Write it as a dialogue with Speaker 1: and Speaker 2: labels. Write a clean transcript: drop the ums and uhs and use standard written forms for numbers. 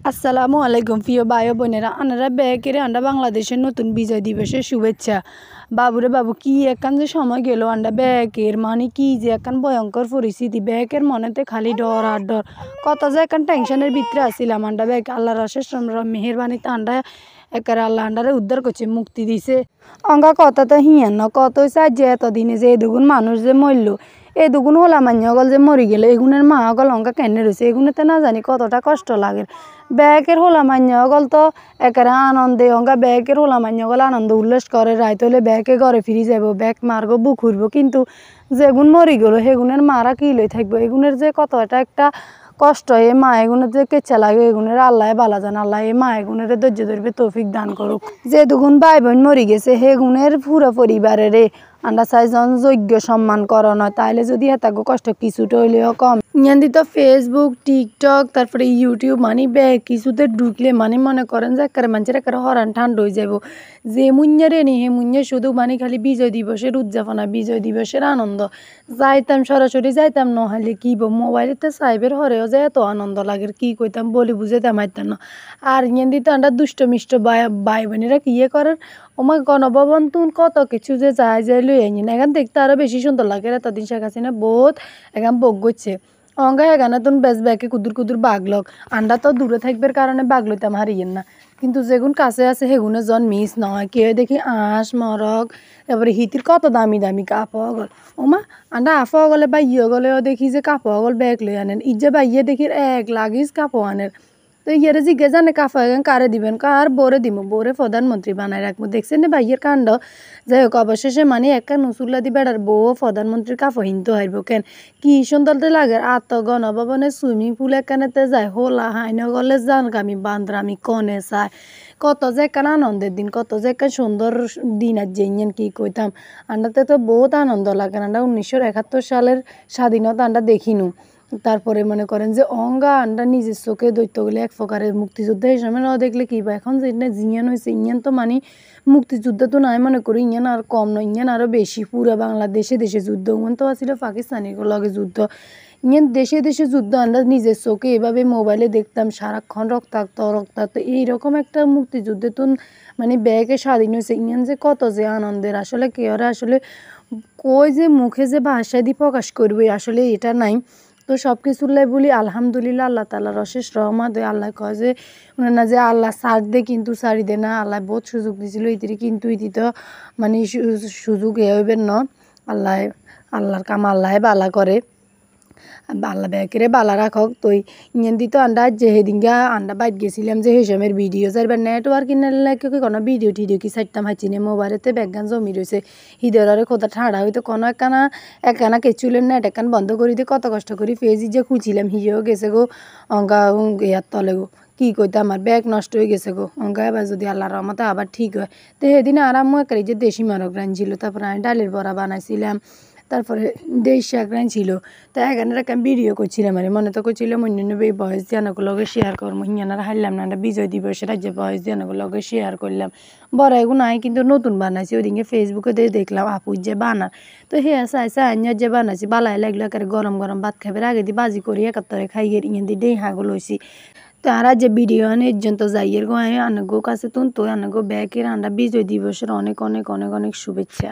Speaker 1: আসসালামু আলাইকুম প্রিয় ভাই বোনেরা, আনারা ব্যাকেরে আন্ডা বাংলাদেশের নতুন বিজয় দিবসের শুভেচ্ছা। বাবুরে বাবু, কি একান যে সময় গেল আন্ডা ব্যাকের মানে কি যে একান ভয়ঙ্কর পরিস্থিতি। ব্যাকের মনেতে খালি ডর আর ডর, কত যে একান টেনশনের ভিতরে আসছিলাম। আন্ডা ব্যাগ আল্লাহর অশেষ মেহেরবানিতে আন্ডা একের আল্লাহ আন্ডারে উদ্ধার করছে, মুক্তি দিছে। অঙ্গা কথা তো হিয়ান ন কত চাই যে এতদিনে যে এদুগুন মানুষ যে মরল, এই দুগুণ হলা মান্যগল যে মরি গেল, এগুনের মা অগল অঙ্কা কেনে রয়েছে, এগুনেতে না জানি কতটা কষ্ট লাগে। ব্যাকের হোলা মান্যগল তো একেবারে আনন্দে অঙ্কা ব্যাকের হোলা মান্যগল আনন্দ উল্লাস করে, রায় হলে ব্যাকে ঘরে ফিরে যাব, ব্যাগ মারব বুক উঠব। কিন্তু যেগুন মরি গেল সেগুনের মারা কি লই থাকবো, এগুনের যে কত একটা কষ্ট, এ মা এগুনের যে কেচ্ছা লাগে, এগুনের আল্লাহ বালা জান। আল্লাহ এ মা এগুনের ধৈর্য ধরবে তৌফিক দান করুক। যে দুগুণ ভাই বোন মরি গেছে সেগুনের পুরো পরিবারের আন্ডা চাইজন যোগ্য সম্মান করন হয়, তাইলে যদি এত কষ্ট কিছুটা হইলেও কম। ইয়ান্দি তো ফেসবুক টিকটক তারপরে ইউটিউব মানে ব্যাগ কিছুতে ঢুকলে মানে মনে করেন যে একেবারে মানুষের একেবারে হরান ঠান্ডা হয়ে যাব। যে মুঞ্জারে নি হে মুঞ্জে শুধু মানে খালি বিজয় দিবসের উদযাপনা, বিজয় দিবসের আনন্দ। যাইতাম সরাসরি যাইতাম, নহলে কি মোবাইলেতে সাইবের হরেও যে এত আনন্দ লাগে কি কইতাম বলি বুঝাইতাম আইতাম না। আর ইয়ান্দি তো আন্ডা দুষ্ট মিষ্ট ভাই বোনেরা কি করার ওমা গণভবন তুন কত কিছু যে যায় লই আইন, এখান দেখতে আরো বেশি সুন্দর লাগে। এতদিন শেখ হাসিনা বহুত এখান বক গচ্ছে অঙ্গা এখানে তুন বেশ ব্যাকে কুদুর কুদুর বাঘলক। আন্ডা তো দূরে থাকবার কারণে বাঘ লইতাম হারিয়েন না, কিন্তু যেগুন কাছে আছে সেগুনে জন মিস নয়। কেউ দেখি আঁশ মরক, এবারে হিতির কত দামি দামি কাপড় গল। ওমা আন্ডা আফা গলে বা গলেও দেখি যে কাপড় গল ব্যাগ লই আনেন, ইজ্জে বাইয়ে দেখি এক লাগিস কাপড় আনের। তো ইয়ারে জিজ্ঞেস জানে কাফা কারে দিবেন, কার বোরে দিব, বোরে প্রধানমন্ত্রী বানায় রাখবো। দেখছেন না ভাইয়ের কাণ্ড। যাই হোক অবশেষে মানে একটা নসুল্লা দি বেড়ার বউ প্রধানমন্ত্রীর কাফা হিনতে হারবো কেন, কি সুন্দর লাগে। আত গণভবনের সুইমিং পুল এখানেতে যায়, হোলা হাইন গলে যান আমি বান্দরামি কনে চায়। কত যে একখান আনন্দের দিন, কত যে একখান সুন্দর দিন আর যেইন কি কইতাম। আন্ডাতে তো বহুত আনন্দ লাগে। আন্ডা 1971 সালের স্বাধীনতা আন্ডা দেখিনু। তারপরে মনে করেন যে অঙ্গা আন্ডা নিজের চোখে দৈত্য গেলে এক প্রকারের মুক্তিযুদ্ধ হিসাবে না দেখলে কি বা এখন যে জিয়ান হয়েছে ইঞ্জান তো মানে মুক্তিযুদ্ধ তো নাই মনে করি, ইঞ্জান আর কম নয়, ইঞ্জান আরও বেশি। পুরো বাংলাদেশে দেশে যুদ্ধ তো আসলে পাকিস্তানির লগে যুদ্ধ, ইঞ্জান দেশে দেশে যুদ্ধ। আমরা নিজের চোখে এভাবে মোবাইলে দেখতাম সারাক্ষণ রক্তাক্ত রক্তাক্ত। এইরকম একটা মুক্তিযুদ্ধে তো মানে ব্যাগে স্বাধীন হয়েছে, ইঞ্জান যে কত যে আনন্দের। আসলে কে ওরা আসলে কই যে মুখে যে ভাষা দিয়ে প্রকাশ করবে আসলে এটা নাই। তো সব কিছুর লাই বলি আলহামদুলিল্লাহ, আল্লাহ তাআলার অশেষ রহমত। আল্লাহ কয় যে না যে আল্লাহ ছাড় দে কিন্তু ছাড়ি দে না। আল্লাহ বহুত সুযোগ দিছিল ইতিরি, কিন্তু ইতি তো মানে সুযোগ হইবেন ন। আল্লাহ আল্লাহর কাম আল্লাহ বালা করে, আল্লাহ ব্যাকেরে বালা রাখক। তো ইঞ্জান দিত আন্ডা যে সেদিনগা আন্ডা বাইট গেছিলাম যে সেই সময়ের ভিডিও চাইবার নেটওয়ার্ক লাগে কোনো ভিডিও টিডিও কি চাইতাম হাইছি না, মোবাইলেতে ব্যাগান জমি রয়েছে। হিদরে কোথা ঠাড়া হইতো কোনো একখানা কেচুলের নেট একখান বন্ধ করি দিয়ে কত কষ্ট করি ফেজি যে খুঁজিলাম, হিয়েও গেছে গো অঙ্গা ইয়ার তলে গো। কি কইতে আমার ব্যাগ নষ্ট হয়ে গেছে গো অঙ্গা। এবার যদি আল্লাহর রহমতে আবার ঠিক হয় তো সেদিন আরাম একটা যে দেশি মারক রাঁধছিল, তারপরে আমি ডালের বড়া বানাইছিলাম, তারপরে দেশ শাক রাঁধছিল। তো এখানে একটা ভিডিও করছিলাম, মানে মনে তো করছিলাম অন্যান্য বয়স দিয়ানগুলো লগে শেয়ার করবো, হিয়ানারা হারলাম না বিজয় দিবসের রাজ্যে বয়স দিয়ানগুলো লগে শেয়ার করলাম। বড় এগুলো নাই কিন্তু নতুন বানাইছি, ওইদিকে ফেসবুকে দিয়ে দেখলাম আপুর যে বানা। তো হে চাইছে আইনার যে বানাইছি বালাই লাগলো, একেবারে গরম গরম ভাত খাবার আগে দিয়ে বাজি করি একাত্তরে খাই গিয়ে ইয়ে দিয়ে ডেই হাগল হয়েছি। তো আর যে ভিডিও আনে এর তো যাইয়ের গো আনগো কাছে তুন তো আনগো ব্যাকের আন্ডা বিজয় দিবসের অনেক অনেক অনেক অনেক শুভেচ্ছা।